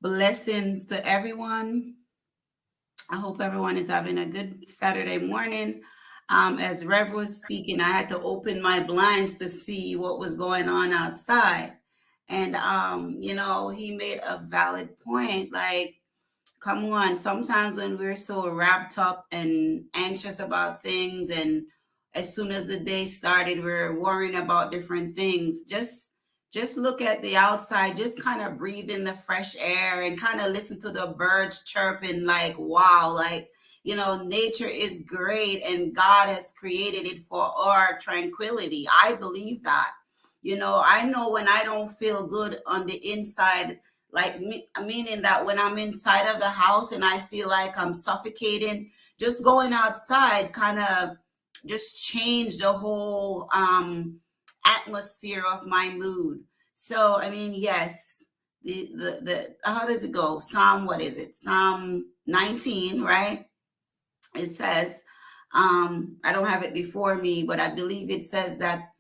Blessings to everyone. I hope everyone is having a good Saturday morning. As Rev was speaking, I had to open my blinds to see what was going on outside. And, he made a valid point. Like, come on, sometimes when we're so wrapped up and anxious about things, and as soon as the day started, we're worrying about different things. Just look at the outside, just kind of breathe in the fresh air and kind of listen to the birds chirping. Like, wow, like, nature is great and God has created it for our tranquility. I believe that. I know when I don't feel good on the inside, like meaning that when I'm inside of the house and I feel like I'm suffocating, just going outside kind of just change the whole atmosphere of my mood. So I mean, yes, the how does it go? Psalm, what is it? Psalm 19, right? It says, I don't have it before me, but I believe it says that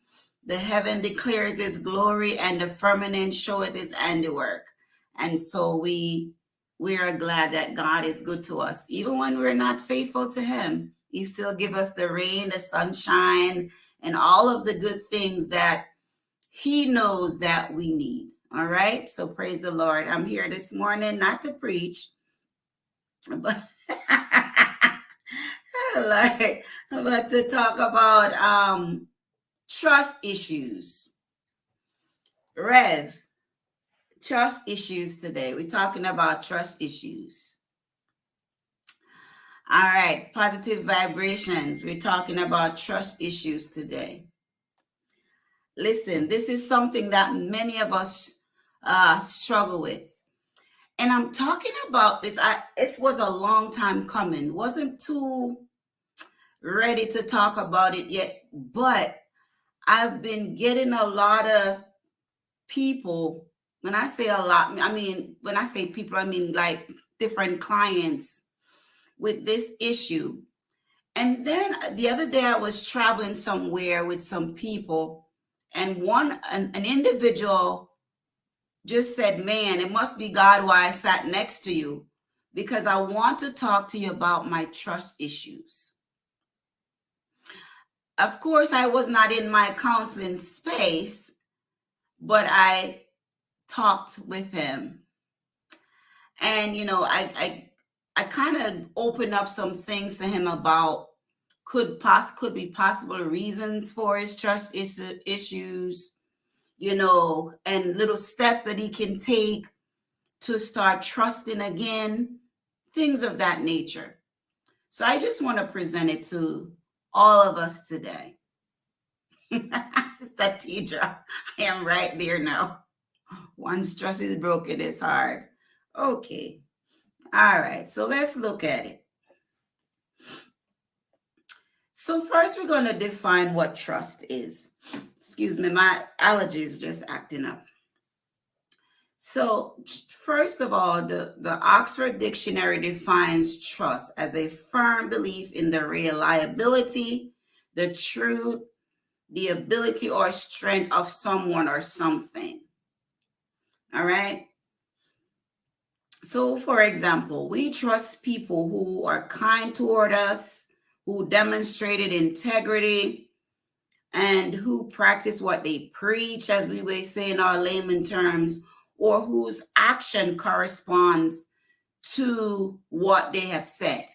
the heaven declares its glory and the firmament showeth his handiwork. And so we are glad that God is good to us. Even when we're not faithful to him, he still give us the rain, the sunshine, and all of the good things that he knows that we need. All right. So praise the Lord. I'm here this morning not to preach, but like but to talk about trust issues. Rev, trust issues today. We're talking about trust issues. All right, positive vibrations. We're talking about trust issues today. Listen, this is something that many of us struggle with. And I'm talking about this. It was a long time coming. Wasn't too ready to talk about it yet, but I've been getting a lot of people. When I say a lot, I mean, when I say people, I mean like different clients with this issue. And then the other day I was traveling somewhere with some people, and an individual just said, "Man, it must be God why I sat next to you, because I want to talk to you about my trust issues." Of course, I was not in my counseling space, but I talked with him. And I kind of opened up some things to him about could be possible reasons for his issues, and little steps that he can take to start trusting again, things of that nature. So I just want to present it to all of us today. Sister Tidra, I am right there now. Once trust is broken, it's hard. Okay. All right. So let's look at it. So first we're going to define what trust is. Excuse me, my allergy is just acting up. So first of all, the Oxford Dictionary defines trust as a firm belief in the reliability, the truth, the ability or strength of someone or something. All right. So for example, we trust people who are kind toward us, who demonstrated integrity, and who practice what they preach, as we may say in our layman terms, or whose action corresponds to what they have said.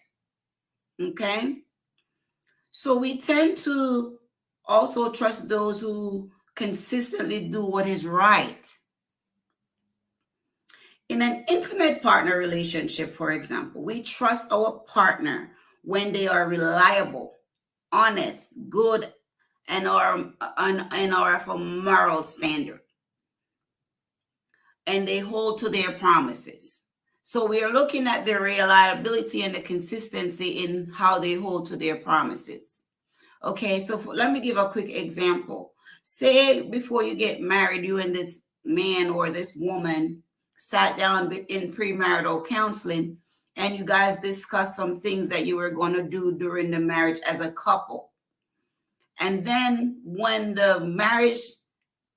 Okay? So we tend to also trust those who consistently do what is right. In an intimate partner relationship, for example, we trust our partner when they are reliable, honest, good, and are of a moral standard, and they hold to their promises. So we are looking at the reliability and the consistency in how they hold to their promises. Okay, so let me give a quick example. Say before you get married, you and this man or this woman sat down in premarital counseling, and you guys discussed some things that you were going to do during the marriage as a couple. And then when the marriage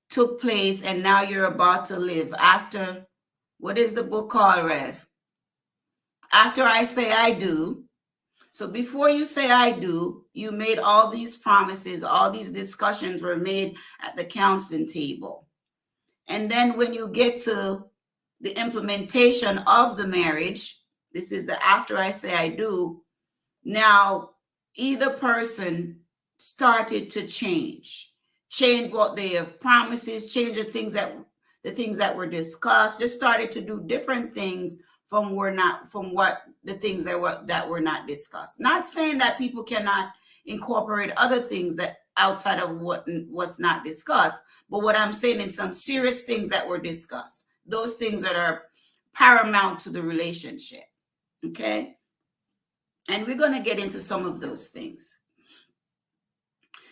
took place and now you're about to live after What is the book called, Rev? After I say I do. So before you say I do, you made all these promises, all these discussions were made at the counseling table. And then when you get to the implementation of the marriage, this is the after I say I do. Now, either person started to change what they have promises, change the things that were discussed, just started to do different things from what the things that were not discussed. Not saying that people cannot incorporate other things that outside of what was not discussed, but what I'm saying is some serious things that were discussed, those things that are paramount to the relationship. Okay, and we're going to get into some of those things.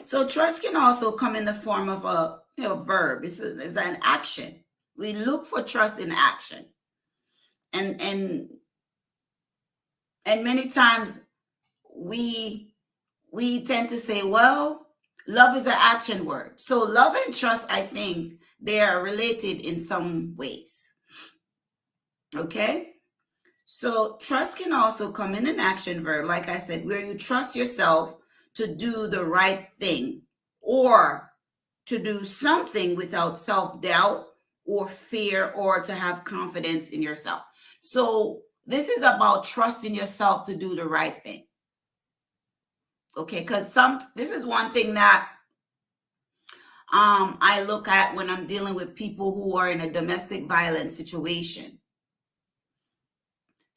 So trust can also come in the form of a verb. It's an action. We look for trust in action, and many times we tend to say, well, love is an action word. So love and trust, I think they are related in some ways. Okay. So trust can also come in an action verb, like I said, where you trust yourself to do the right thing or to do something without self-doubt or fear, or to have confidence in yourself. So this is about trusting yourself to do the right thing. Okay, because this is one thing that I look at when I'm dealing with people who are in a domestic violence situation.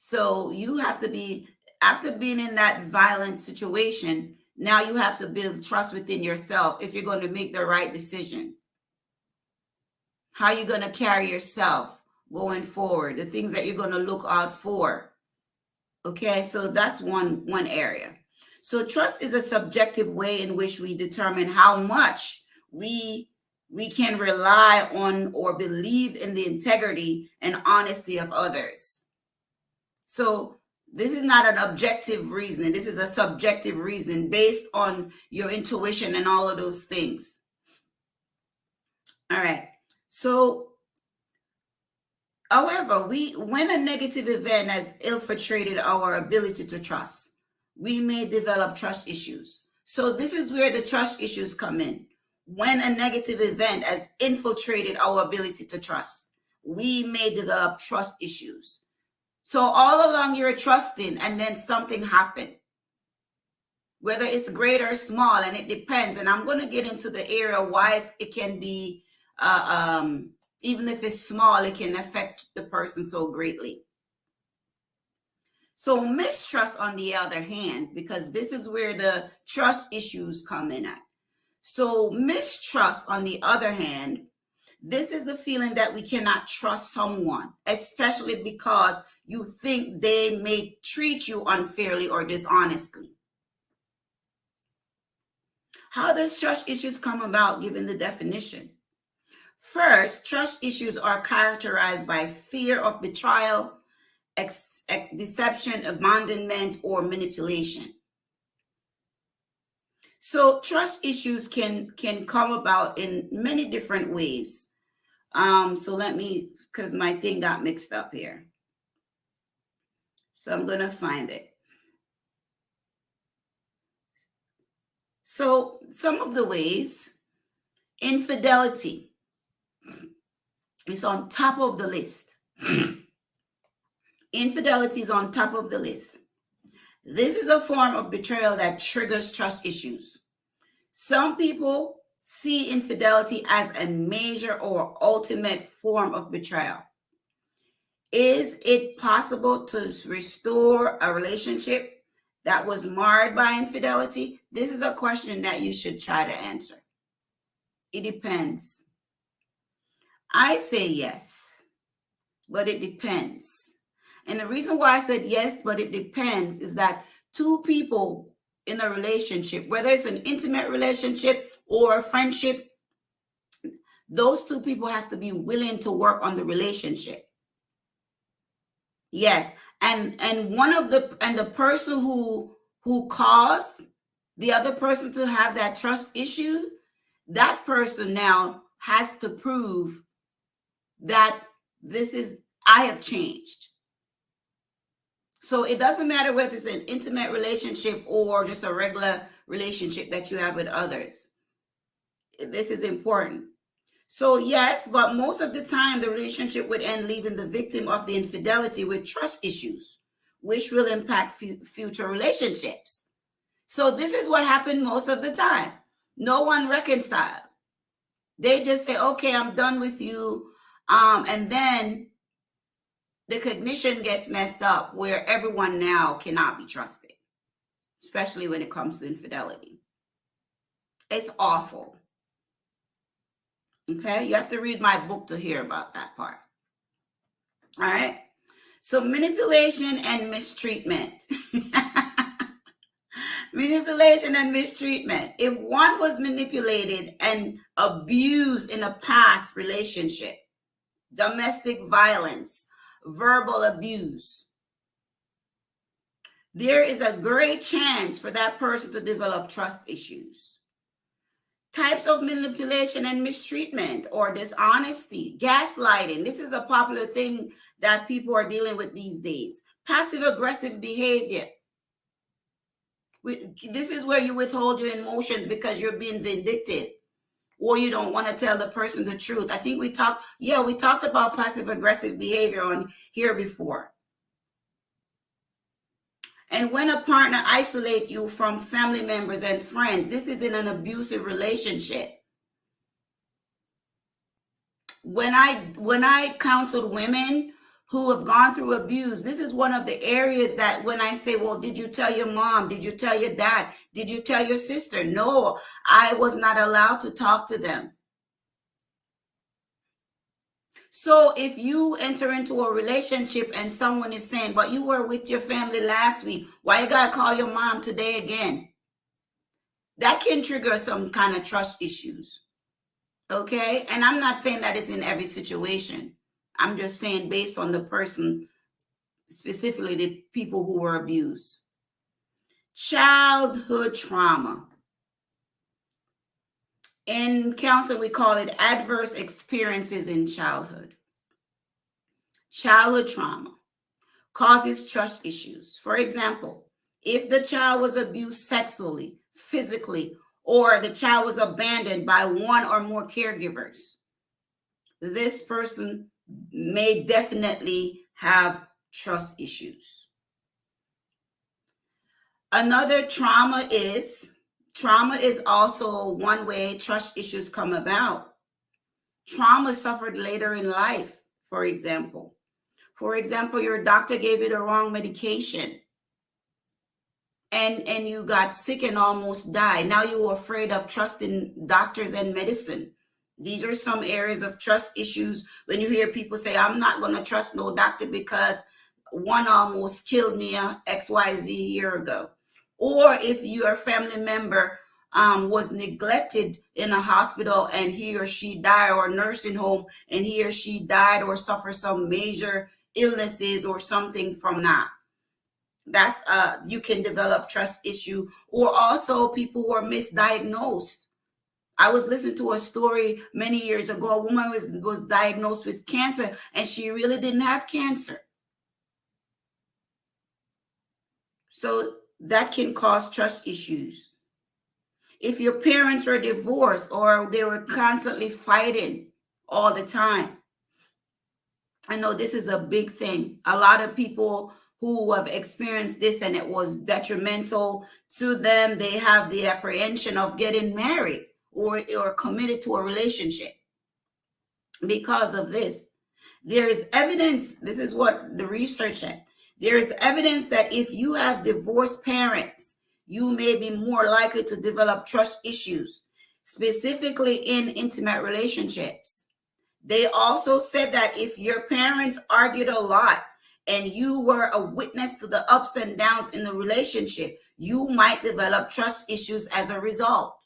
So you have to be, after being in that violent situation, now you have to build trust within yourself if you're going to make the right decision. How you're going to carry yourself going forward, the things that you're going to look out for. Okay, so that's one area. So trust is a subjective way in which we determine how much we can rely on or believe in the integrity and honesty of others. So this is not an objective reasoning. This is a subjective reason based on your intuition and all of those things. All right. So, however, when a negative event has infiltrated our ability to trust, we may develop trust issues. So this is where the trust issues come in. When a negative event has infiltrated our ability to trust, we may develop trust issues. So all along you're trusting and then something happened, whether it's great or small, and it depends. And I'm going to get into the area why it can be, even if it's small, it can affect the person so greatly. So mistrust, on the other hand, because this is where the trust issues come in at. So mistrust, on the other hand, this is the feeling that we cannot trust someone, especially because you think they may treat you unfairly or dishonestly. How does trust issues come about given the definition? First, trust issues are characterized by fear of betrayal, deception, abandonment, or manipulation. So trust issues can come about in many different ways. So let me, because my thing got mixed up here. So I'm going to find it. So some of the ways, infidelity is on top of the list. Infidelity is on top of the list. This is a form of betrayal that triggers trust issues. Some people see infidelity as a major or ultimate form of betrayal. Is it possible to restore a relationship that was marred by infidelity? This is a question that you should try to answer. It depends. I say yes, but it depends. And the reason why I said yes, but it depends, is that two people in a relationship, whether it's an intimate relationship or a friendship, those two people have to be willing to work on the relationship. Yes, and the person who caused the other person to have that trust issue, that person now has to prove that this is I have changed. So it doesn't matter whether it's an intimate relationship or just a regular relationship that you have with others. This is important. So yes, but most of the time the relationship would end leaving the victim of the infidelity with trust issues, which will impact future relationships. So this is what happened most of the time. No one reconciled. They just say, okay, I'm done with you. And then the cognition gets messed up where everyone now cannot be trusted, especially when it comes to infidelity. It's awful. Okay, you have to read my book to hear about that part. All right. So manipulation and mistreatment. Manipulation and mistreatment. If one was manipulated and abused in a past relationship, domestic violence, verbal abuse, there is a great chance for that person to develop trust issues. Types of manipulation and mistreatment or dishonesty, gaslighting. This is a popular thing that people are dealing with these days. Passive aggressive behavior. This is where you withhold your emotions because you're being vindictive or you don't want to tell the person the truth. I think we talked about passive aggressive behavior on here before. And when a partner isolates you from family members and friends, this is in an abusive relationship. When I counseled women who have gone through abuse, this is one of the areas that when I say, well, did you tell your mom? Did you tell your dad? Did you tell your sister? No, I was not allowed to talk to them. So if you enter into a relationship and someone is saying, but you were with your family last week, why you gotta call your mom today again? That can trigger some kind of trust issues. Okay? And I'm not saying that it's in every situation. I'm just saying based on the person, specifically the people who were abused. Childhood trauma. In counseling, we call it adverse experiences in childhood. Childhood trauma causes trust issues. For example, if the child was abused sexually, physically, or the child was abandoned by one or more caregivers, this person may definitely have trust issues. Another trauma is also one way trust issues come about. Trauma suffered later in life, for example. For example, your doctor gave you the wrong medication and you got sick and almost died. Now you're afraid of trusting doctors and medicine. These are some areas of trust issues when you hear people say, I'm not going to trust no doctor because one almost killed me XYZ year ago. Or if your family member was neglected in a hospital and he or she died, or a nursing home and he or she died or suffered some major illnesses or something from that. That's you can develop trust issue. Or also people who are misdiagnosed. I was listening to a story many years ago. A woman was diagnosed with cancer and she really didn't have cancer. So that can cause trust issues. If your parents were divorced or they were constantly fighting all the time. I know this is a big thing. A lot of people who have experienced this and it was detrimental to them, they have the apprehension of getting married or committed to a relationship because of this. There is evidence, this is what the research said. There is evidence that if you have divorced parents, you may be more likely to develop trust issues, specifically in intimate relationships. They also said that if your parents argued a lot and you were a witness to the ups and downs in the relationship, you might develop trust issues as a result.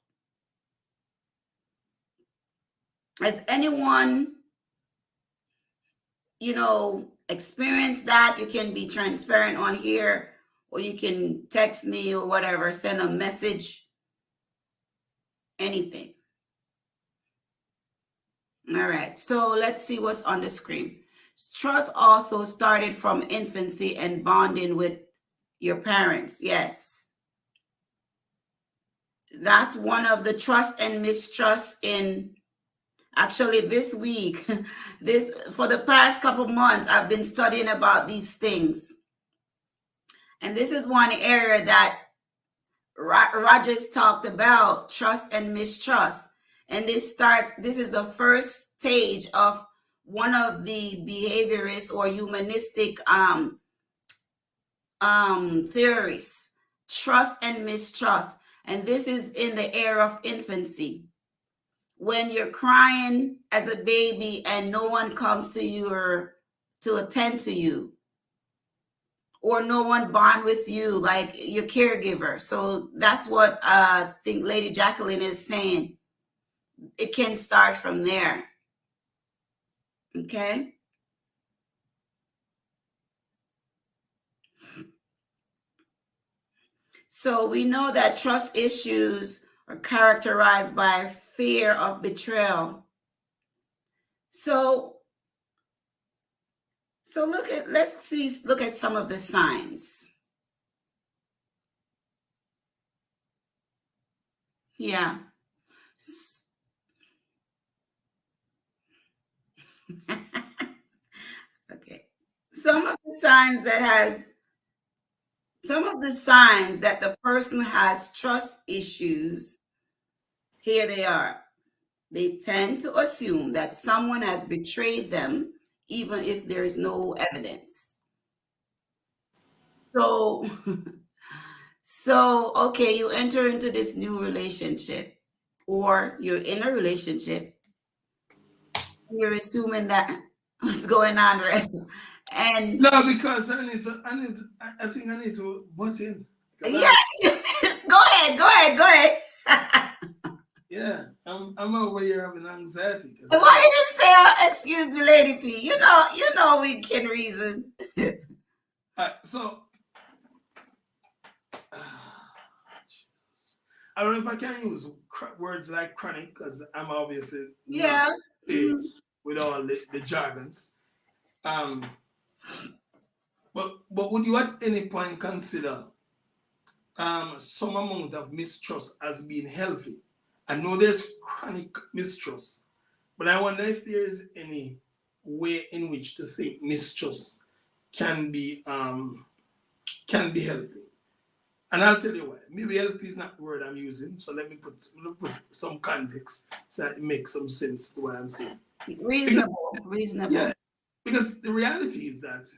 Has anyone, experienced that? You can be transparent on here, or you can text me or whatever, send a message, anything. All right, so let's see what's on the screen. Trust also started from infancy and bonding with your parents. Yes. That's one of the trust and mistrust in actually this week. This for the past couple months I've been studying about these things. And this is one area that Rogers talked about, trust and mistrust. And this is the first stage of one of the behaviorist or humanistic theories, trust and mistrust. And this is in the era of infancy. When you're crying as a baby and no one comes to you or to attend to you, or no one bond with you like your caregiver. So that's what I think Lady Jacqueline is saying. It can start from there. Okay. So we know that trust issues are characterized by fear of betrayal. So look at some of the signs. Yeah. Okay. Some of the signs that the person has trust issues, here they are. They tend to assume that someone has betrayed them, even if there is no evidence. So, okay, you enter into this new relationship, or you're in a relationship, you're assuming that what's going on, right? And no, because I think I need to butt in. yeah, go ahead. Yeah, I'm over here having anxiety. Why you didn't say, excuse me, Lady P? You know we can reason. So, I don't know if I can use words like chronic because I'm obviously not with all the jargons. But would you at any point consider some amount of mistrust as being healthy? I know there's chronic mistrust, but I wonder if there is any way in which to think mistrust can be healthy. And I'll tell you why. Maybe healthy is not the word I'm using, so let me put some context so that it makes some sense to what I'm saying. Reasonable. Yeah, because the reality is that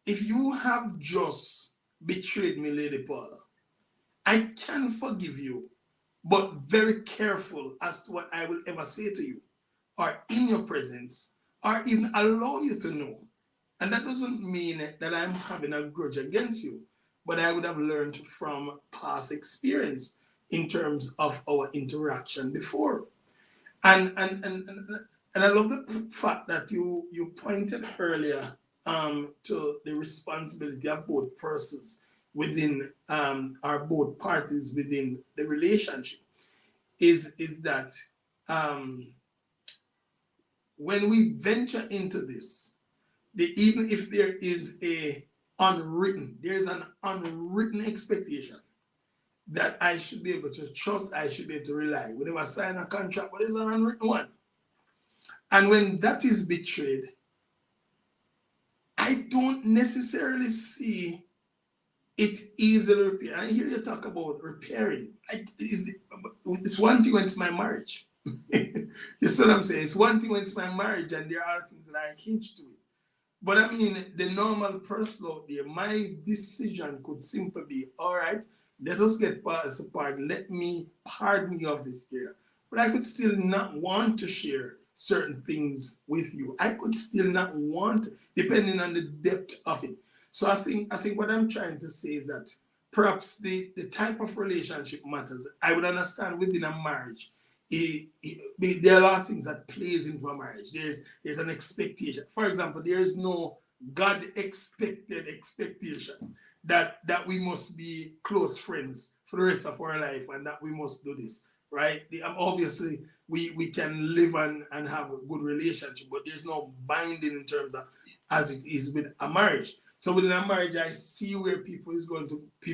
if you have just betrayed me, Lady Paula, I can forgive you, but very careful as to what I will ever say to you, or in your presence, or even allow you to know. And that doesn't mean that I'm having a grudge against you, but I would have learned from past experience in terms of our interaction before. And I love the fact that you pointed earlier to the responsibility of both persons within or both parties within the relationship. Is that when we venture into this, even if there's an unwritten expectation that I should be able to trust, I should be able to rely. We never sign a contract, but there's an unwritten one. And when that is betrayed, I don't necessarily see it easily repaired. I hear you talk about repairing. It's one thing when it's my marriage. You see what I'm saying? It's one thing when it's my marriage and there are things that are hinged to it. But I mean, the normal person out there, my decision could simply be, all right, let us get past the part. Let me pardon you of this here. But I could still not want to share certain things with you. I could still not want, depending on the depth of it. So I think what I'm trying to say is that perhaps the type of relationship matters. I would understand within a marriage, there are a lot of things that plays into a marriage. There's an expectation. For example, there is no God expected expectation that we must be close friends for the rest of our life and that we must do this, right? Obviously, we can live and have a good relationship, but there's no binding in terms of as it is with a marriage. So within a marriage, I see where people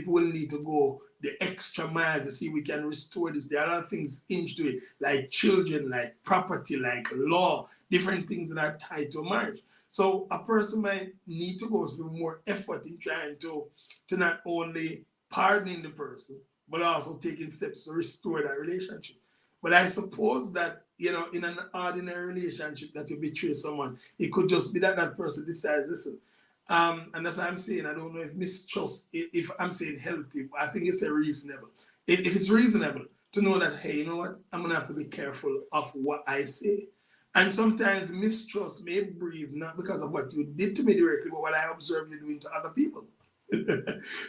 will need to go the extra mile to see we can restore this. There are other things into it, like children, like property, like law, different things that are tied to a marriage. So a person might need to go through more effort in trying to not only pardoning the person, but also taking steps to restore that relationship. But I suppose that, in an ordinary relationship that you betray someone, it could just be that that person decides, listen, and that's what I'm saying. I don't know if mistrust, if I'm saying healthy, I think it's a reasonable. If it's reasonable to know that, hey, you know what, I'm going to have to be careful of what I say. And sometimes mistrust may breed not because of what you did to me directly, but what I observe you doing to other people.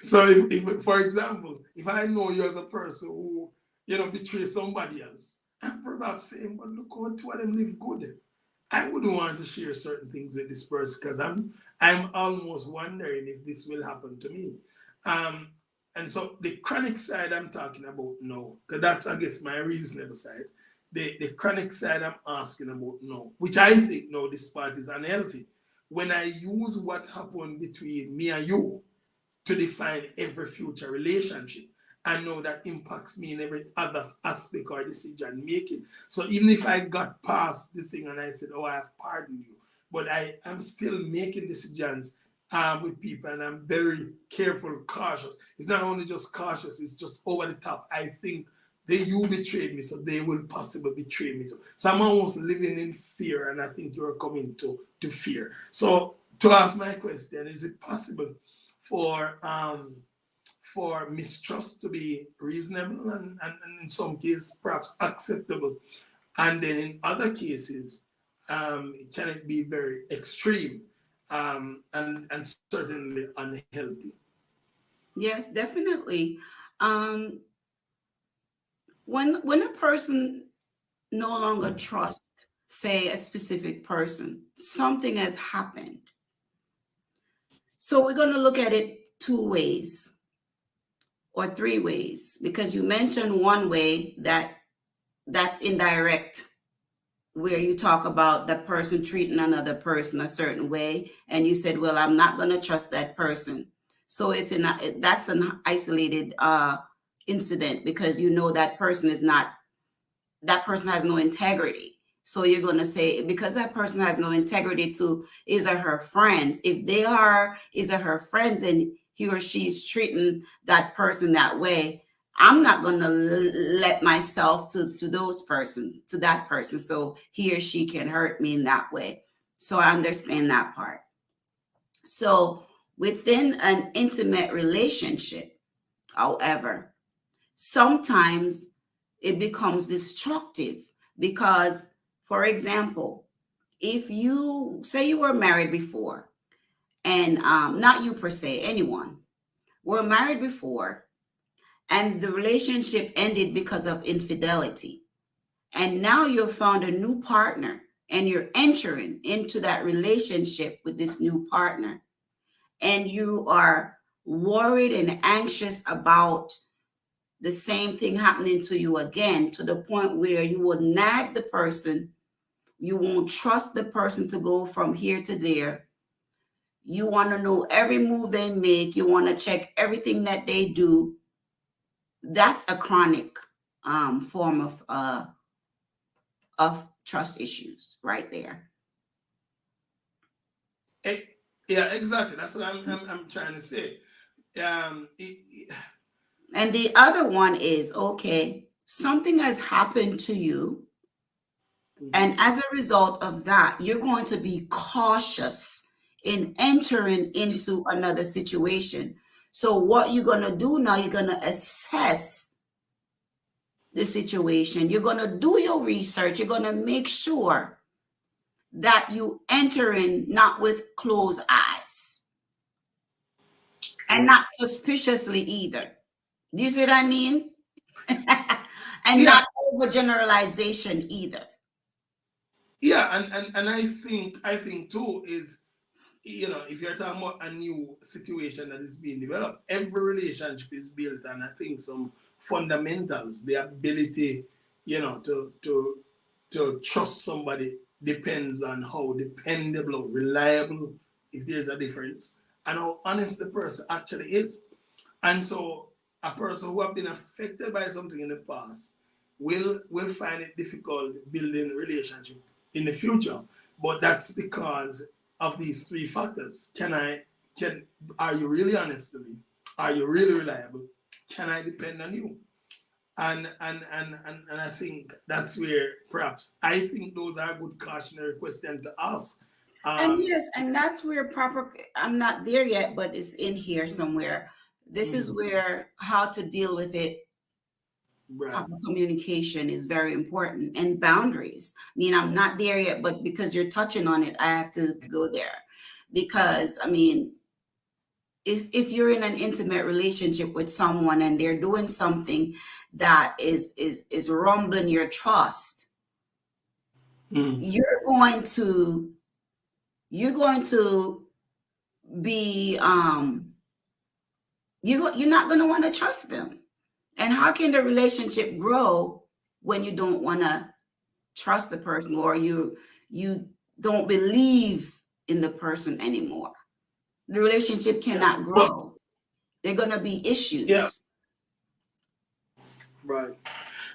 So if, for example, if I know you as a person who, betrays somebody else, I'm perhaps saying, but look how two of them live good. I wouldn't want to share certain things with this person because I'm almost wondering if this will happen to me. And so the chronic side I'm talking about no, because that's, I guess, my reasonable side. The chronic side I'm asking about no, which I think no, this part is unhealthy. When I use what happened between me and you to define every future relationship, I know that impacts me in every other aspect or decision making. So even if I got past the thing and I said, oh, I have pardoned you, but I am still making decisions with people, and I'm very careful, cautious. It's not only just cautious, it's just over the top. I think you betrayed me, so they will possibly betray me too. So I'm almost living in fear, and I think you're coming to fear. So to ask my question, is it possible for mistrust to be reasonable and in some cases perhaps acceptable, and then in other cases can it be very extreme and certainly unhealthy? Yes, definitely. When a person no longer trusts, say, a specific person, something has happened. So we're going to look at it two ways or three ways, because you mentioned one way that's indirect, where you talk about the person treating another person a certain way, and you said, well, I'm not going to trust that person. So that's an isolated incident, because that person has no integrity. So you're going to say, because that person has no integrity to his or her friends, if they are his or her friends and he or she's treating that person that way, I'm not going to let myself to that person, so he or she can hurt me in that way. So I understand that part. So within an intimate relationship, however, sometimes it becomes destructive because, for example, if you say you were married before, and not you per se, anyone were married before, and the relationship ended because of infidelity, and now you've found a new partner and you're entering into that relationship with this new partner, and you are worried and anxious about the same thing happening to you again, to the point where you will nag the person. You won't trust the person to go from here to there. You want to know every move they make. You want to check everything that they do. That's a chronic form of trust issues right there. Yeah, exactly. That's what I'm trying to say. And the other one is, okay, something has happened to you, and as a result of that, you're going to be cautious in entering into another situation. So what you're going to do now, you're going to assess the situation. You're going to do your research. You're going to make sure that you enter in not with closed eyes and not suspiciously either. Do you see what I mean? And Yeah. not overgeneralization either. Yeah, and I think too is, if you're talking about a new situation that is being developed, every relationship is built on, I think, some fundamentals. The ability, to trust somebody depends on how dependable, reliable if there's a difference, and how honest the person actually is. And so a person who have been affected by something in the past will find it difficult building a relationship in the future. But that's because of these three factors. Are you really honest to me? Are you really reliable? Can I depend on you? And I think that's where perhaps I think those are good cautionary questions to ask. And yes, and that's where proper, I'm not there yet, but it's in here somewhere. This is where how to deal with it. Right. Proper communication is very important, and boundaries. I mean, I'm not there yet, but because you're touching on it, I have to go there. Because, I mean, if you're in an intimate relationship with someone and they're doing something that is rumbling your trust, you're going to be you're not going to want to trust them. And how can the relationship grow when you don't want to trust the person, or you don't believe in the person anymore? The relationship cannot grow. There are going to be issues. Yeah. Right.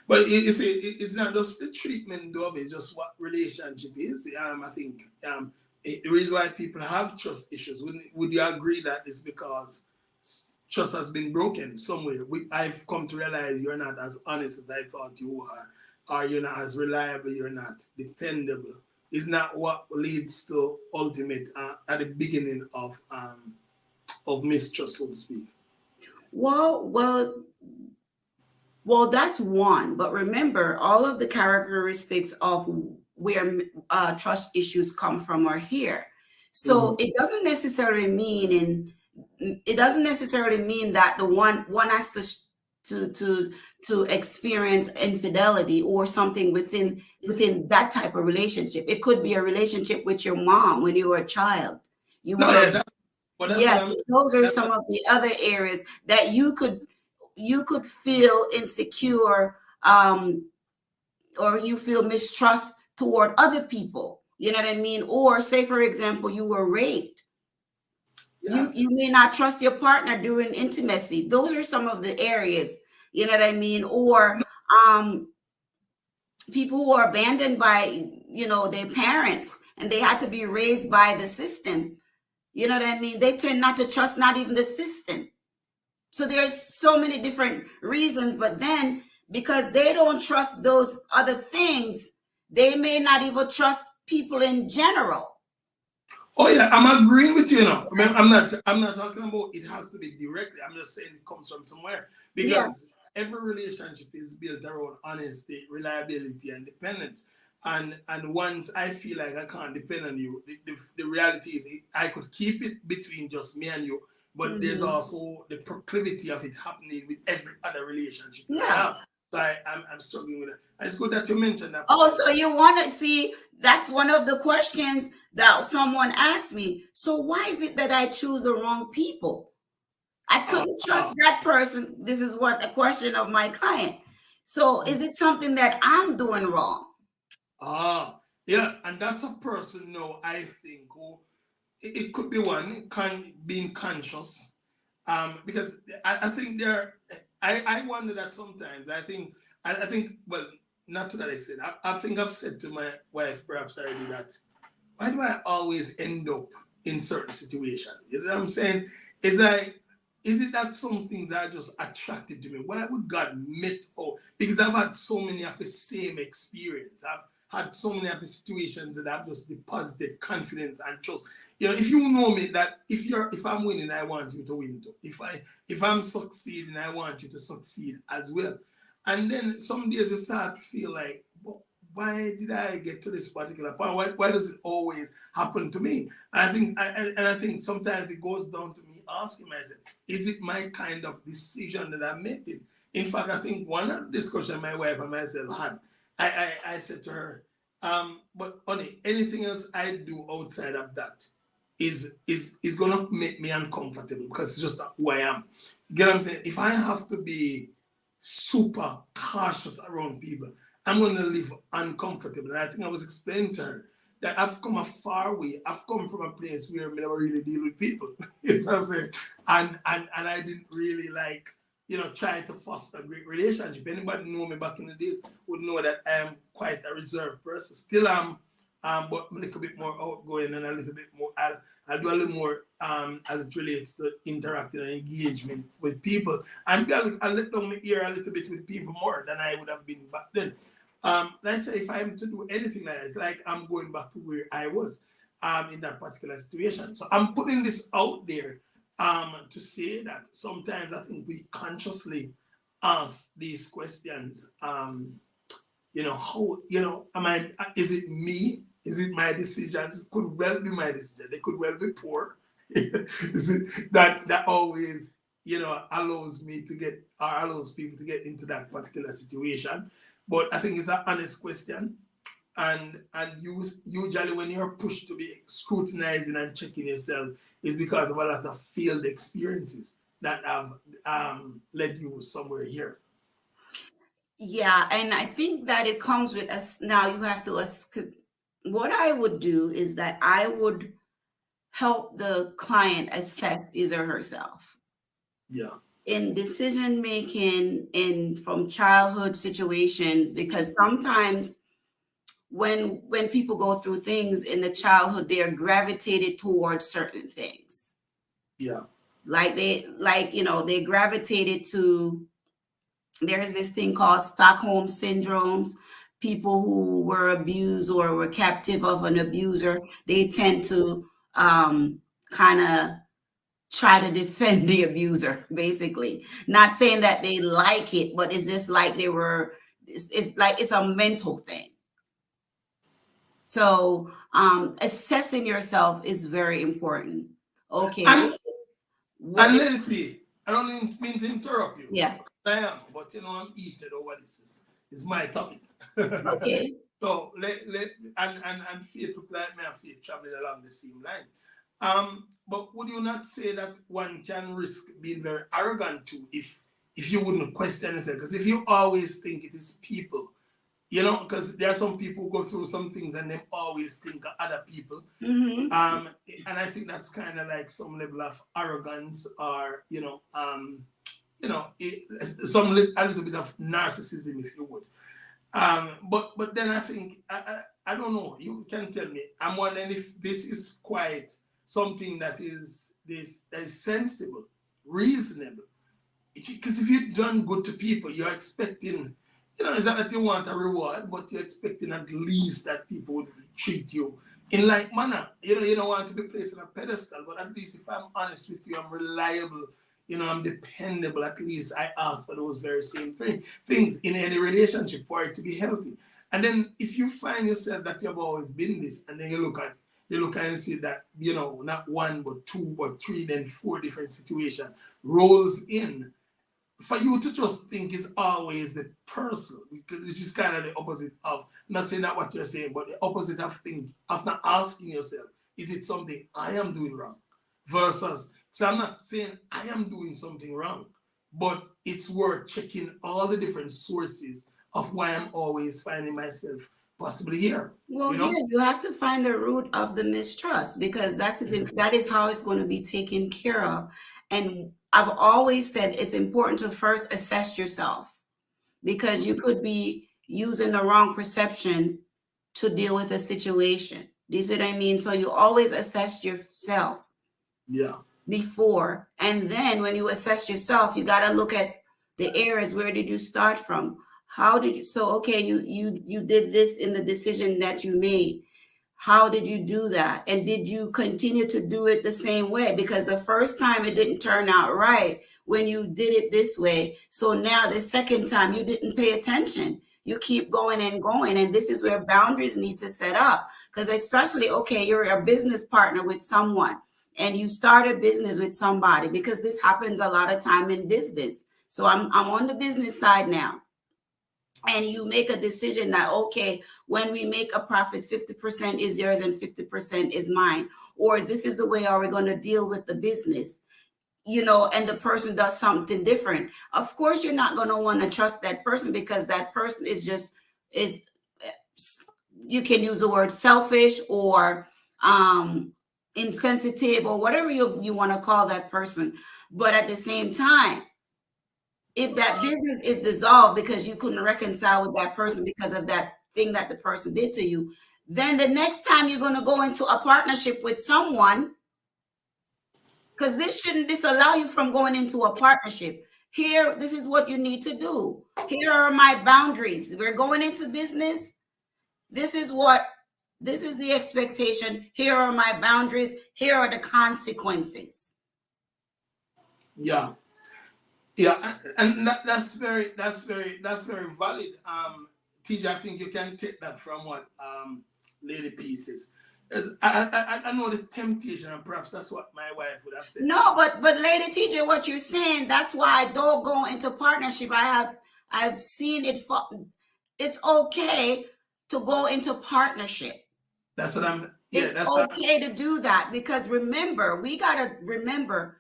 But you see, it's not just the treatment of it, it's just what relationship is. I think the reason why people have trust issues, would you agree that it's because trust has been broken somewhere? I've come to realize you're not as honest as I thought you were, or you're not as reliable, you're not dependable. It's not what leads to ultimate at the beginning of mistrust, so to speak. Well, that's one. But remember, all of the characteristics of where trust issues come from are here. So it doesn't necessarily mean that the one has to experience infidelity or something within that type of relationship. It could be a relationship with your mom when you were a child. Yes, those are some of the other areas that you could feel insecure, or you feel mistrust toward other people. You know what I mean? Or say, for example, you were raped. Yeah. You may not trust your partner during intimacy. Those are some of the areas, you know what I mean? Or people who are abandoned by, their parents, and they had to be raised by the system. You know what I mean? They tend not to trust not even the system. So there's so many different reasons, but then because they don't trust those other things, they may not even trust people in general. Oh yeah, I'm agreeing with you now. I mean, I'm not talking about it has to be directly. I'm just saying it comes from somewhere, because every relationship is built around honesty, reliability, and dependence. And once I feel like I can't depend on you, the reality is I could keep it between just me and you, but there's also the proclivity of it happening with every other relationship. Yeah. So I'm struggling with it. It's good that you mentioned that. Oh, so you want to see, that's one of the questions that someone asked me. So why is it that I choose the wrong people? I couldn't trust that person. This is what a question of my client. So is it something that I'm doing wrong? Yeah, and that's a person, no, I think, who it could be one being conscious, because I think I wonder that sometimes. I think well, not to that extent. I think I've said to my wife perhaps already that, why do I always end up in certain situations? You know what I'm saying? It's like, is it that some things are just attracted to me? Why would God meet? Because I've had so many of the same experience. I've had so many of the situations that I've just deposited confidence and trust. You know, if you know me, that if I'm winning, I want you to win too. If I'm succeeding, I want you to succeed as well. And then some days you start to feel like, well, why did I get to this particular point? Why does it always happen to me? And I think sometimes it goes down to me asking myself, is it my kind of decision that I'm making? In fact, I think one discussion my wife and myself had, I said to her, but honey, anything else I do outside of that is gonna make me uncomfortable, because it's just who I am. You get what I'm saying? If I have to be super cautious around people, I'm gonna live uncomfortable. And I think I was explaining to her that I've come a far way. I've come from a place where I never really deal with people. You know what I'm saying? And I didn't really like, trying to foster a great relationship. Anybody know me back in the days would know that I am quite a reserved person. Still am, but a little bit more outgoing and a little bit more. I'll do a little more as it relates to interacting and engagement with people. And I'll let down my ear a little bit with people more than I would have been back then. Let's say if I'm to do anything like that, it's like I'm going back to where I was in that particular situation. So I'm putting this out there to say that sometimes I think we consciously ask these questions. How, is it me? Is it my decisions? It could well be my decision. They could well be poor. Is it that always, allows me to get, or allows people to get into that particular situation? But I think it's an honest question. And usually when you're pushed to be scrutinizing and checking yourself, is because of a lot of failed experiences that have led you somewhere here. Yeah, and I think that it comes with us. Now you have to, what I would do is that I would help the client assess his or herself. Yeah. In decision making from childhood situations, because sometimes when people go through things in the childhood, they are gravitated towards certain things. Yeah. They gravitated to, there's this thing called Stockholm syndromes. People who were abused or were captive of an abuser, they tend to kind of try to defend the abuser, basically. Not saying that they like it, but it's just like it's a mental thing. So assessing yourself is very important. Okay. And Lindsay, I don't mean to interrupt you. Yeah. I am, but I'm heated over this. It's my topic. Okay. So and faith people like me and faith traveling along the same line. But would you not say that one can risk being very arrogant too if you wouldn't question yourself? Because if you always think it is people, because there are some people who go through some things and they always think of other people. Mm-hmm. And I think that's kind of like some level of arrogance or, a little bit of narcissism, if you would. But then I think, I don't know, you can tell me. I'm wondering if this is quite something that is sensible, reasonable. Because if you've done good to people, you're expecting, it's not that you want a reward, but you're expecting at least that people would treat you in like manner. You don't want to be placed on a pedestal, but at least if I'm honest with you, I'm reliable, I'm dependable, at least I ask for those very same things in any relationship for it to be healthy. And then if you find yourself that you've always been this, and then you look and see that, not one, but two, but three, then four different situations rolls in, for you to just think is always the person, which is kind of the opposite of, I'm not saying that what you're saying, but the opposite of not asking yourself, is it something I am doing wrong? Versus, so I'm not saying I am doing something wrong, but it's worth checking all the different sources of why I'm always finding myself possibly here. Well, you have to find the root of the mistrust, because that is how it's going to be taken care of. And I've always said it's important to first assess yourself, because you could be using the wrong perception to deal with a situation. Do you see what I mean? So you always assess yourself. Yeah. Before, and then when you assess yourself, you got to look at the areas. Where did you start from? How did you? So okay, you did this in the decision that you made. How did you do that? And did you continue to do it the same way? Because the first time it didn't turn out right when you did it this way. So now the second time you didn't pay attention. You keep going and going. And this is where boundaries need to set up. Because especially, okay, you're a business partner with someone and you start a business with somebody, because this happens a lot of time in business. So I'm on the business side now. And you make a decision that, okay, when we make a profit, 50% is yours and 50% is mine. Or this is the way are we going to deal with the business, and the person does something different. Of course, you're not going to want to trust that person, because that person is you can use the word selfish or insensitive or whatever you want to call that person. But at the same time, if that business is dissolved because you couldn't reconcile with that person because of that thing that the person did to you, then the next time you're going to go into a partnership with someone, because this shouldn't disallow you from going into a partnership. Here, this is what you need to do. Here are my boundaries. We're going into business. This is the expectation. Here are my boundaries. Here are the consequences. Yeah. Yeah, and that's very valid. TJ, I think you can take that from what Lady P says. As I know the temptation, and perhaps that's what my wife would have said. No, but Lady TJ, what you're saying, that's why I don't go into partnership. I've seen it. It's okay to go into partnership. That's what I'm. Yeah, it's okay to do that, because remember, we gotta remember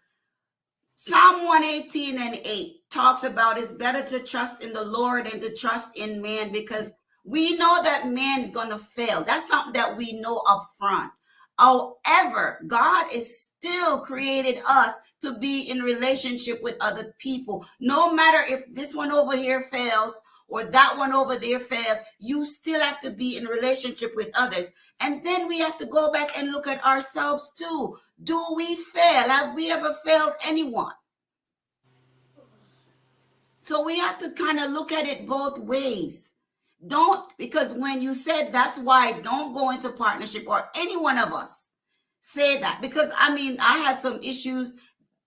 Psalm 118 and 8 talks about it's better to trust in the Lord than to trust in man, because we know that man is going to fail. That's something that we know up front. However, God is still created us to be in relationship with other people. No matter if this one over here fails or that one over there fails, you still have to be in relationship with others. And then we have to go back and look at ourselves too. Do we fail? Have we ever failed anyone? So we have to kind of look at it both ways. Because when you said that's why don't go into partnership, or any one of us say that, because I have some issues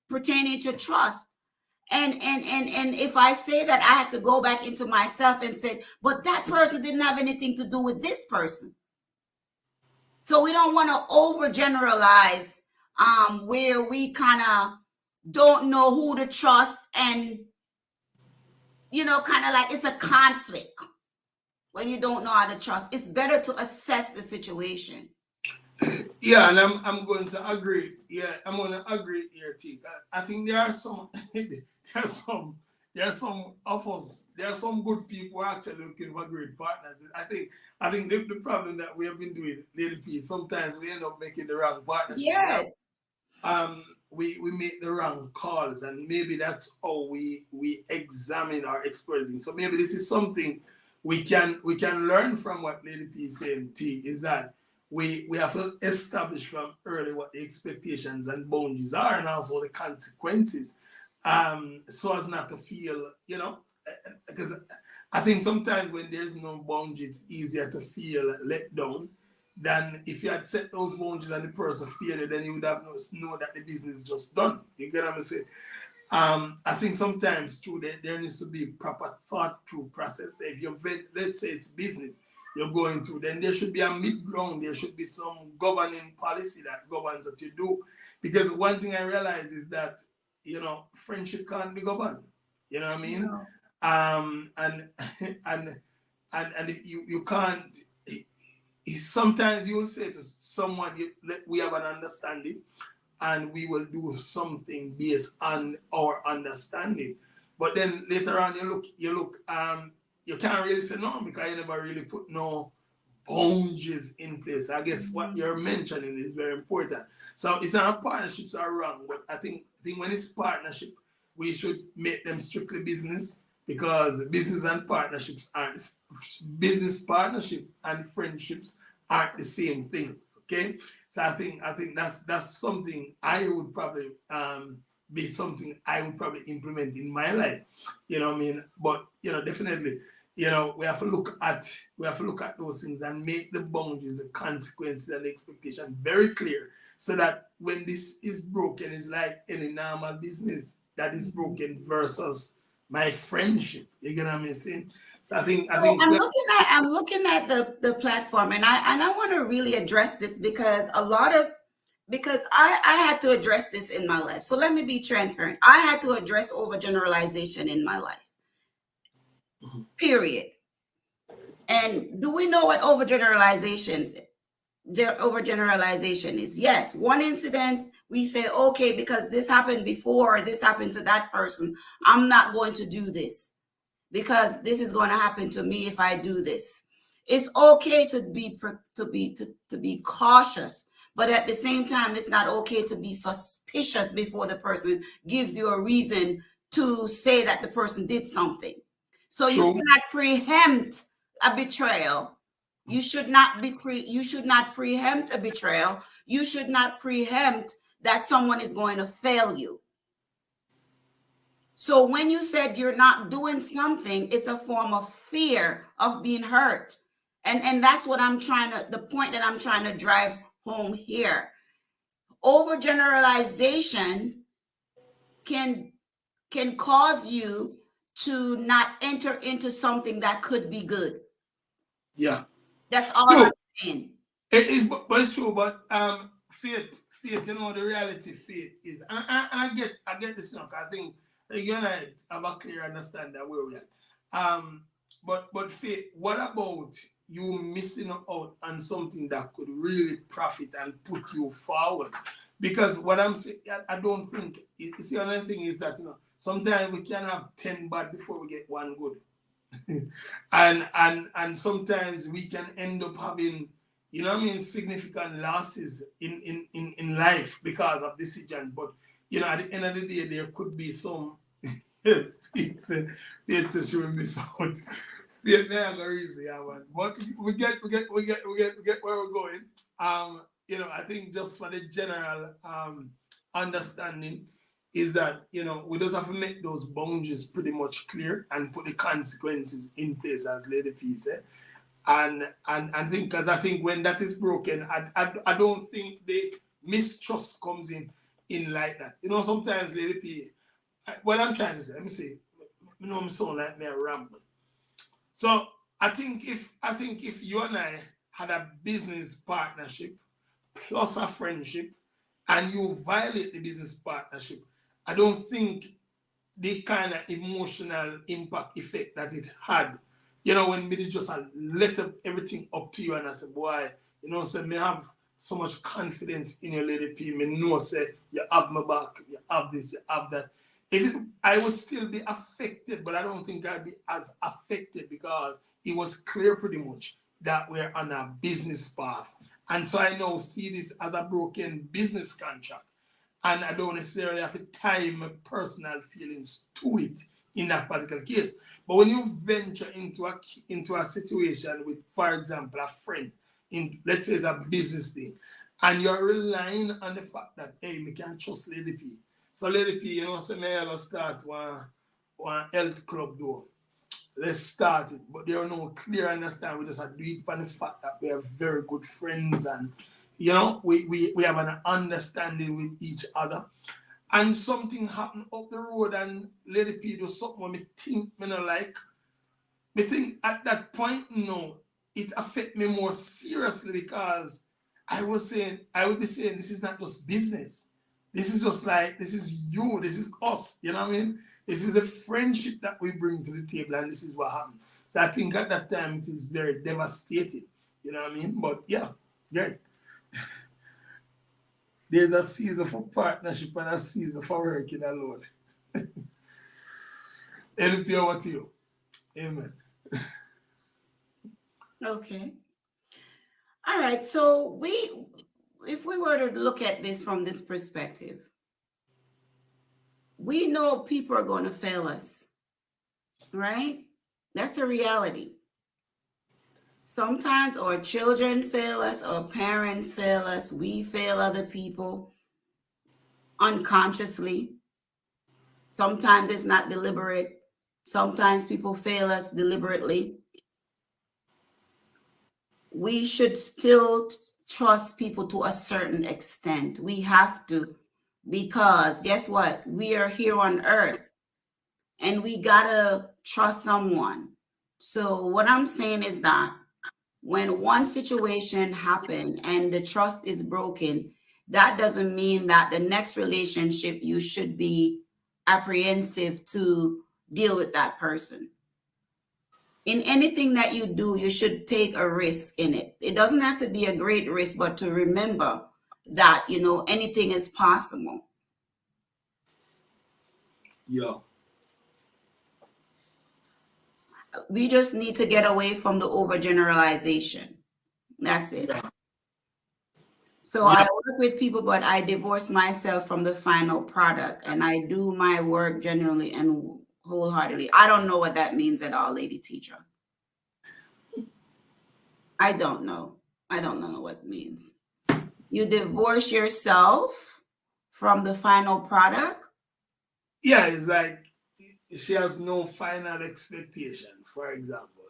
pertaining to trust. And if I say that, I have to go back into myself and say, but that person didn't have anything to do with this person. So we don't want to overgeneralize where we kind of don't know who to trust, and kind of like it's a conflict when you don't know how to trust. It's better to assess the situation. Yeah, and I'm going to agree. Yeah, I'm going to agree here, T. I think there are some of us. There are some good people actually looking for great partners. I think the problem that we have been doing lately, sometimes we end up making the wrong partners. Yes. We make the wrong calls, and maybe that's how we examine our experience. So maybe this is something we can learn from what Lady P is saying, T, is that we have to establish from early what the expectations and boundaries are, and also the consequences, so as not to feel, because I think sometimes when there's no boundaries, it's easier to feel let down than if you had set those boundaries and the person failed, then you would have know that the business is just done. You get what I'm saying? I think sometimes too there needs to be proper thought through process. If you let's say it's business you're going through, then there should be a mid ground. There should be some governing policy that governs what you do. Because one thing I realize is that friendship can't be governed. You know what I mean? No. And you can't. Sometimes you'll say to someone, we have an understanding, and we will do something based on our understanding. But then later on, you look, you can't really say no, because you never really put no boundaries in place. I guess what you're mentioning is very important. So it's not partnerships are wrong, but I think when it's partnership, we should make them strictly business, because business partnership and friendships aren't the same things. Okay, so I think that's something I would probably be something I would probably implement in my life. You know what I mean? But definitely, we have to look at those things and make the boundaries, the consequences, and the expectation very clear, so that when this is broken, it's like any normal business that is broken versus my friendship. You get what I'm saying? So I think I'm looking at the platform, and I want to really address this, because I had to address this in my life. So let me be transparent. I had to address overgeneralization in my life. Period. And do we know what overgeneralization is? Yes. One incident, we say, okay, because this happened before, or this happened to that person, I'm not going to do this, because this is going to happen to me if I do this. It's okay to be cautious, but at the same time, it's not okay to be suspicious before the person gives you a reason to say that the person did something. So you True. cannot preempt a betrayal. You should not preempt a betrayal. You should not preempt that someone is going to fail you. So when you said you're not doing something, it's a form of fear of being hurt. And that's what the point that I'm trying to drive home here. Overgeneralization can cause you to not enter into something that could be good. Yeah. That's It's all true. I'm saying. But it's true. But faith, you know, the reality faith is, and I get this now. 'Cause I think you and I have a clear understanding that where we are. But faith, what about you missing out on something that could really profit and put you forward? Because what I'm saying, I don't think. You see, another thing is that, you know, sometimes we can have 10 bad before we get one good. And sometimes we can end up having, you know what I mean, significant losses in life because of decision. But, you know, at the end of the day, there could be some it's should miss out. Vietnam are easy, yeah, man. But we get where we're going. You know, I think just for the general understanding is that, you know, we just have to make those boundaries pretty much clear and put the consequences in place, as Lady P said. And I think when that is broken, I don't think the mistrust comes in like that. You know, sometimes Lady P, what I'm trying to say, let me see, you know, I'm sound like me a ramble. So I think if you and I had a business partnership plus a friendship, and you violate the business partnership, I don't think the kind of emotional impact effect that it had, you know, when me just let everything up to you and I said, boy, you know, say me have so much confidence in your Lady P, me know say you have my back, you have this, you have that. I would still be affected, but I don't think I'd be as affected because it was clear pretty much that we're on a business path. And so I now see this as a broken business contract. And I don't necessarily have to tie my personal feelings to it in that particular case. But when you venture into a situation with, for example, a friend, let's say it's a business thing, and you're relying on the fact that, hey, we can trust Lady P. So Lady P, you know, so may I start one health club door. Let's start it. But there are no clear understanding. We just have to do it for the fact that we are very good friends and, you know, we have an understanding with each other. And something happened up the road and Lady P do something what me think me not like. Me think at that point, no, it affect me more seriously because I would be saying this is not just business. This is just like, this is you, this is us, you know what I mean? This is the friendship that we bring to the table and this is what happened. So I think at that time it is very devastating, you know what I mean? But yeah, great. There's a season for partnership and a season for working alone. Anything over to you. Amen. Okay. All right. So if we were to look at this from this perspective, we know people are going to fail us, right? That's a reality. Sometimes our children fail us, our parents fail us, we fail other people unconsciously. Sometimes it's not deliberate. Sometimes people fail us deliberately. We should still trust people to a certain extent. We have to, because guess what? We are here on earth and we gotta trust someone. So what I'm saying is that when one situation happened and the trust is broken, that doesn't mean that the next relationship you should be apprehensive to deal with that person. In anything that you do, you should take a risk in it. It doesn't have to be a great risk, but to remember that, you know, anything is possible. Yeah. we just need to get away from the overgeneralization. That's it. So I work with people, but I divorce myself from the final product, and I do my work genuinely and wholeheartedly. I don't know what that means at all, lady teacher. I don't know. I don't know what it means. You divorce yourself from the final product? Yeah, it's like she has no final expectation, for example.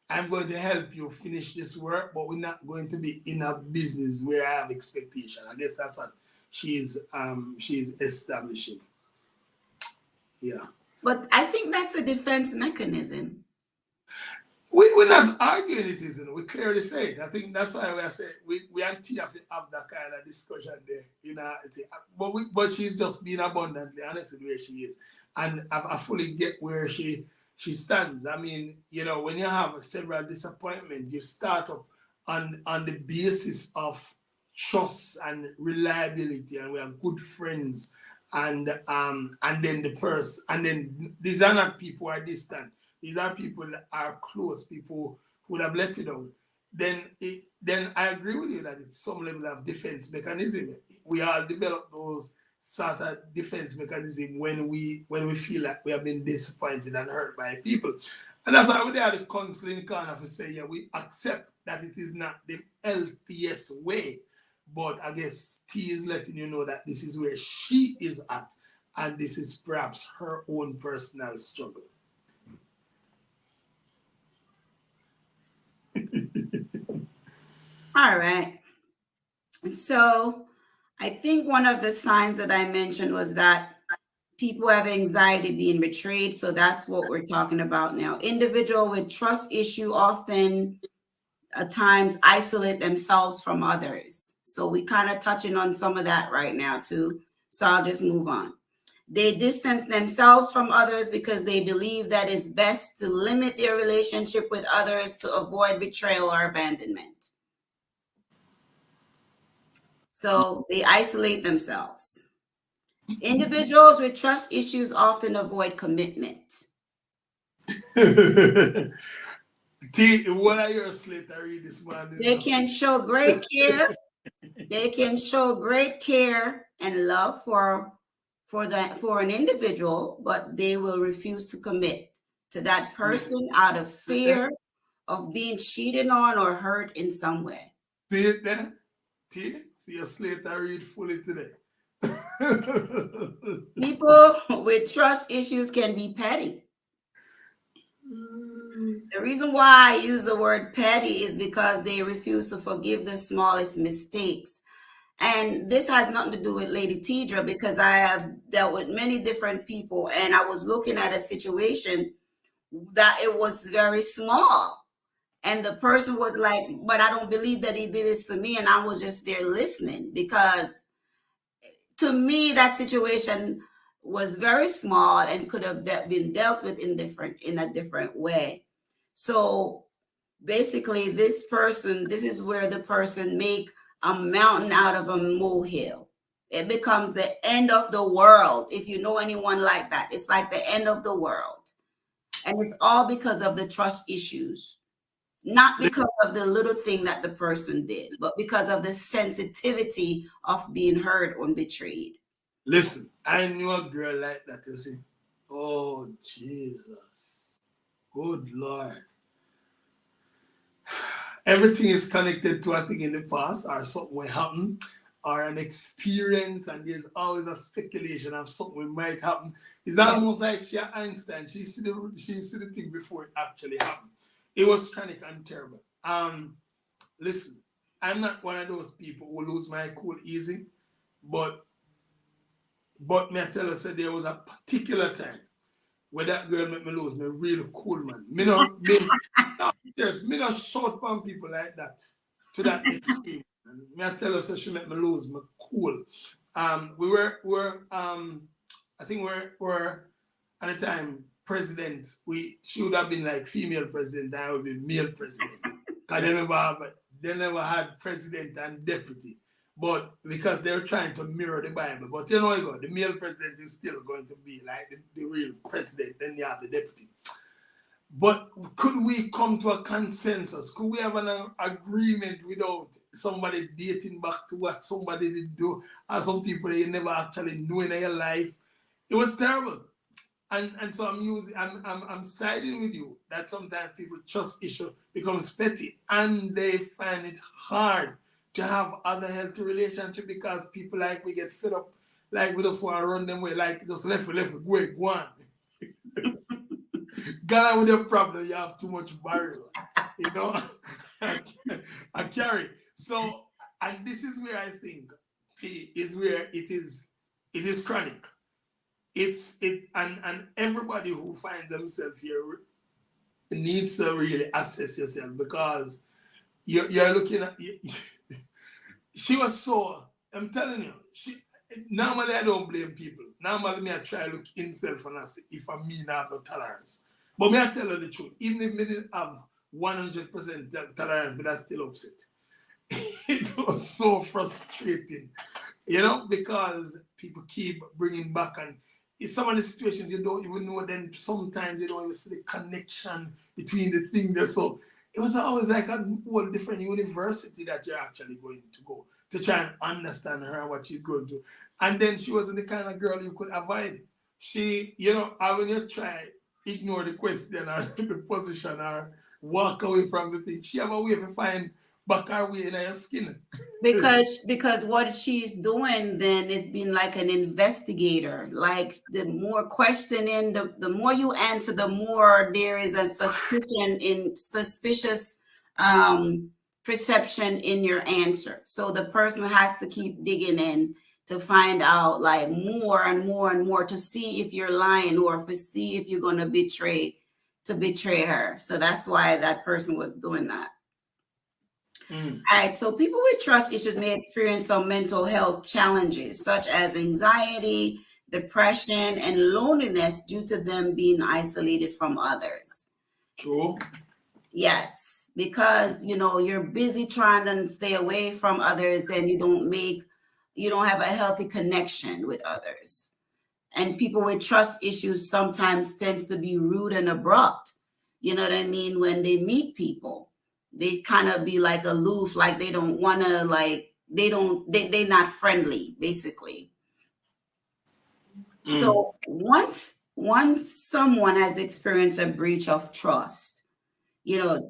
I'm going to help you finish this work, but we're not going to be in a business where I have expectation. I guess that's what she's establishing. Yeah. But I think that's a defense mechanism. We're not arguing it, isn't it? We clearly say it. I think that's why I say we and Tia have to have that kind of discussion there. You know, but she's just being abundantly honest with where she is. And I fully get where she stands. I mean, you know, when you have several disappointments, you start up on the basis of trust and reliability, and we are good friends. And then the person, and then these are not people who are distant. These are people that are close, people who would have let you down. Then I agree with you that it's some level of defense mechanism. We all develop those sort of defense mechanism when we feel like we have been disappointed and hurt by people. And that's why we have the counseling corner to say, yeah, we accept that it is not the healthiest way. But I guess T is letting you know that this is where she is at, and this is perhaps her own personal struggle. All right. So I think one of the signs that I mentioned was that people have anxiety being betrayed. So that's what we're talking about now. Individual with trust issue often at times isolate themselves from others. So we kind of touching on some of that right now too. So I'll just move on. They distance themselves from others because they believe that it's best to limit their relationship with others to avoid betrayal or abandonment. So they isolate themselves. Individuals with trust issues often avoid commitment. T, what are your slate I read this morning? They can show great care. They can show great care and love for an individual, but they will refuse to commit to that person out of fear of being cheated on or hurt in some way. See it there? T, your slate I read fully today. People with trust issues can be petty. The reason why I use the word petty is because they refuse to forgive the smallest mistakes. And this has nothing to do with Lady Tidra, because I have dealt with many different people, and I was looking at a situation that it was very small. And the person was like, but I don't believe that he did this to me. And I was just there listening, because to me, that situation was very small and could have been dealt with in a different way. So basically, this is where the person make a mountain out of a molehill. It becomes the end of the world. If you know anyone like that, it's like the end of the world. And it's all because of the trust issues. Not because of the little thing that the person did, but because of the sensitivity of being hurt or betrayed. Listen, I knew a girl like that, you see. Oh, Jesus. Good Lord. Everything is connected to a thing in the past, or something will happen, or an experience, and there's always a speculation of something might happen. It's almost like she Einstein. She see the thing before it actually happened. It was tragic and terrible. Listen, I'm not one of those people who lose my cool easy, but me I tell you, so there was a particular time where that girl made me lose me real cool, man. Me not short on people like that to that extreme. And me I tell you, so she made me lose me cool. We were I think we're at the time president. She would have been like female president, and I would be male president. Because they never had president and deputy. But because they're trying to mirror the Bible. But you know, the male president is still going to be like the real president, then you have the deputy. But could we come to a consensus? Could we have an agreement without somebody dating back to what somebody did do, or some people that you never actually knew in your life? It was terrible. And so I'm siding with you that sometimes people trust issue becomes petty and they find it hard to have other healthy relationship because people like we get fed up, like we just want to run them way, like just left, go on. Ghana with your problem, you have too much barrier, you know. I carry. So, and this is where I think is where it is chronic. And everybody who finds themselves here needs to really assess yourself because you're looking at she was so, I'm telling you, normally I don't blame people. Normally me I try to look in self and I say if I mean I have no tolerance. But me I tell you the truth, even if me didn't have 100% tolerance, but I still upset. It was so frustrating, you know, because people keep bringing back and in some of the situations you don't even know, then sometimes you don't even see the connection between the things. So it was always like a whole different university that you're actually going to go to try and understand her and what she's going to. And then she wasn't the kind of girl you could avoid. She, you know, when you try ignore the question or the position or walk away from the thing, she have a way to find back her way in her skin. Because what she's doing then is being like an investigator. Like the more questioning, the more you answer, the more there is a suspicious perception in your answer. So the person has to keep digging in to find out like more and more and more to see if you're lying or to see if you're going to betray her. So that's why that person was doing that. All right, so people with trust issues may experience some mental health challenges such as anxiety, depression, and loneliness due to them being isolated from others. True. Yes, because you know you're busy trying to stay away from others and you don't have a healthy connection with others. And people with trust issues sometimes tends to be rude and abrupt. You know what I mean? When they meet people, they kind of be like aloof, like they don't want to like they're not friendly, basically. So once someone has experienced a breach of trust, you know,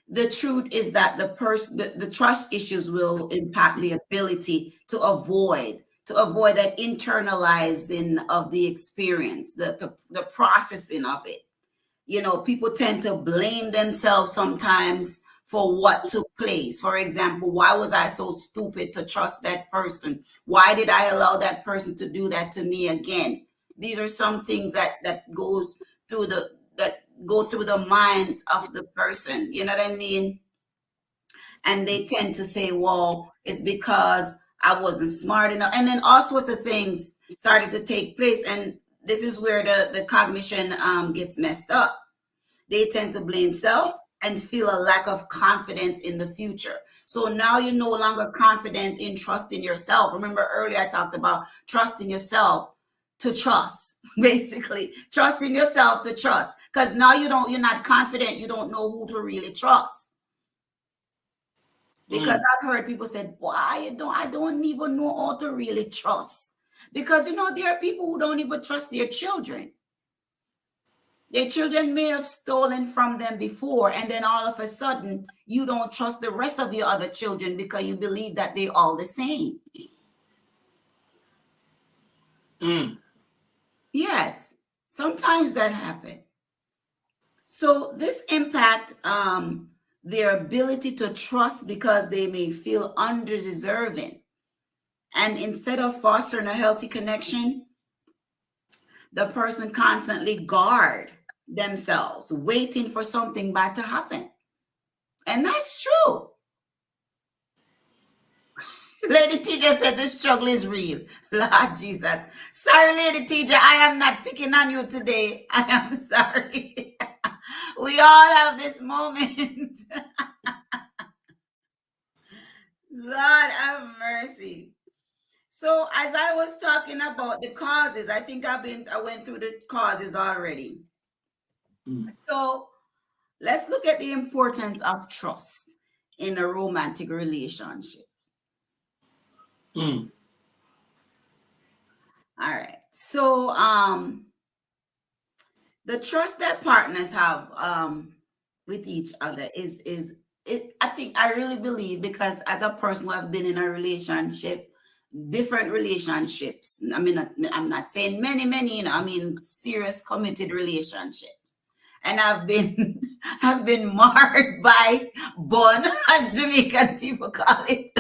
the truth is that the trust issues will impact the ability to avoid that internalizing of the experience, the processing of it. You know, people tend to blame themselves sometimes for what took place. For example, why was I so stupid to trust that person? Why did I allow that person to do that to me again? These are some things that go through the mind of the person. You know what I mean? And they tend to say, well, it's because I wasn't smart enough. And then all sorts of things started to take place. And this is where the cognition gets messed up. They tend to blame self and feel a lack of confidence in the future. So now you're no longer confident in trusting yourself. Remember earlier I talked about trusting yourself to trust, basically trusting yourself to trust. Because now you're not confident. You don't know who to really trust. Because I've heard people say, "Why I don't even know how to really trust." Because you know there are people who don't even trust their children. Their children may have stolen from them before, and then all of a sudden you don't trust the rest of your other children because you believe that they're all the same. Yes, sometimes that happens. So this impact their ability to trust because they may feel underdeserving. And instead of fostering a healthy connection, the person constantly guard themselves, waiting for something bad to happen. And that's true. Lady Teacher said the struggle is real. Lord Jesus. Sorry, Lady Teacher, I am not picking on you today. I am sorry. We all have this moment. Lord have mercy. So as I was talking about the causes, I think I went through the causes already. So let's look at the importance of trust in a romantic relationship. Mm. All right. So the trust that partners have with each other is it, I think I really believe, because as a person who have been in a relationship, different relationships. I mean, I'm not saying many, you know, I mean serious committed relationships. And I've been I've been marred by bun, as Jamaican people call it.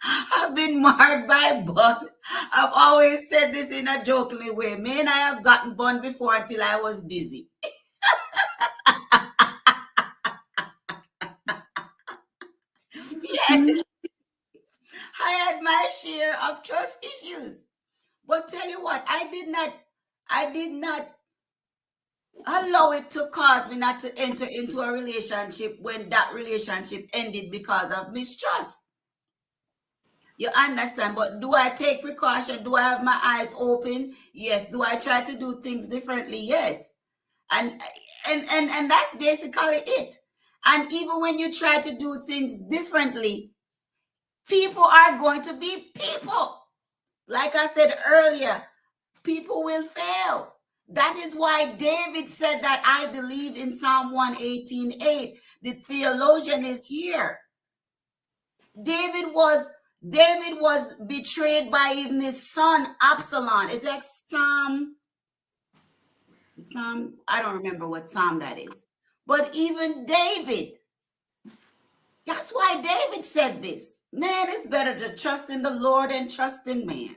I've been marred by bun. I've always said this in a jokingly way. Man, I have gotten bun before until I was dizzy. Yes, I had my share of trust issues. But tell you what, I did not allow it to cause me not to enter into a relationship when that relationship ended because of mistrust. You understand? But do I take precaution? Do I have my eyes open? Yes. Do I try to do things differently? Yes. And and that's basically it. And even when you try to do things differently, people are going to be people. Like I said earlier, people will fail. That is why David said that I believe in Psalm 118:8. The theologian is here. David was David was betrayed by even his son Absalom. Is that Psalm? I don't remember what Psalm that is. But even David, that's why David said this. Man, it's better to trust in the Lord and trust in man.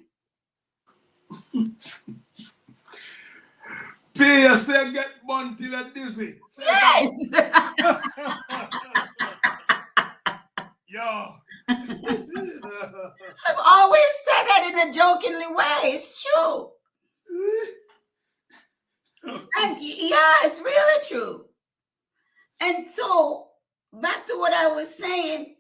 Pay say get bun till a dizzy. Say Yes. Yo. I've always said that in a jokingly way. It's true. And yeah, it's really true. And so, back to what I was saying,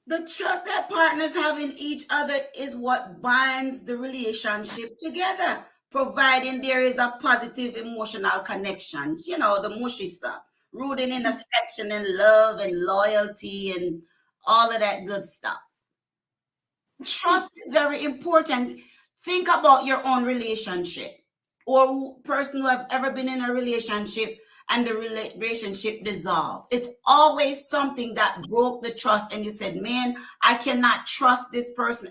the trust that partners have in each other is what binds the relationship together, providing there is a positive emotional connection, you know, the mushy stuff, rooted in affection and love and loyalty and all of that good stuff. Trust is very important. Think about your own relationship or person who have ever been in a relationship and the relationship dissolved. It's always something that broke the trust and you said, man, I cannot trust this person